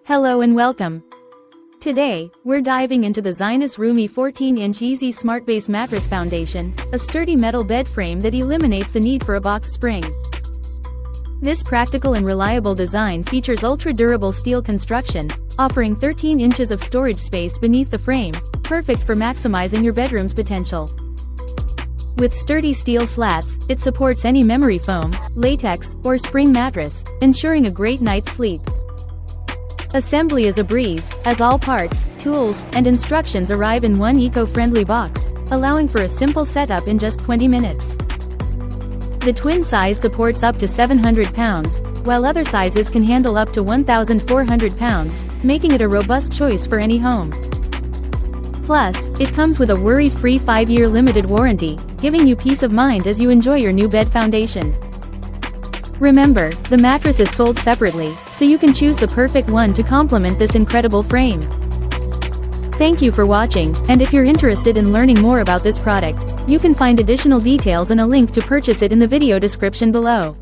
Hello and welcome. Today, we're diving into the Zinus Rumi 14-inch Easy SmartBase Mattress Foundation, a sturdy metal bed frame that eliminates the need for a box spring. This practical and reliable design features ultra-durable steel construction, offering 13 inches of storage space beneath the frame, perfect for maximizing your bedroom's potential. With sturdy steel slats, it supports any memory foam, latex, or spring mattress, ensuring a great night's sleep. Assembly is a breeze, as all parts, tools, and instructions arrive in one eco-friendly box, allowing for a simple setup in just 20 minutes. The twin size supports up to 700 pounds, while other sizes can handle up to 1,400 pounds, making it a robust choice for any home. Plus, it comes with a worry-free 5-year limited warranty, giving you peace of mind as you enjoy your new bed foundation. Remember, the mattress is sold separately, so you can choose the perfect one to complement this incredible frame. Thank you for watching, and if you're interested in learning more about this product, you can find additional details and a link to purchase it in the video description below.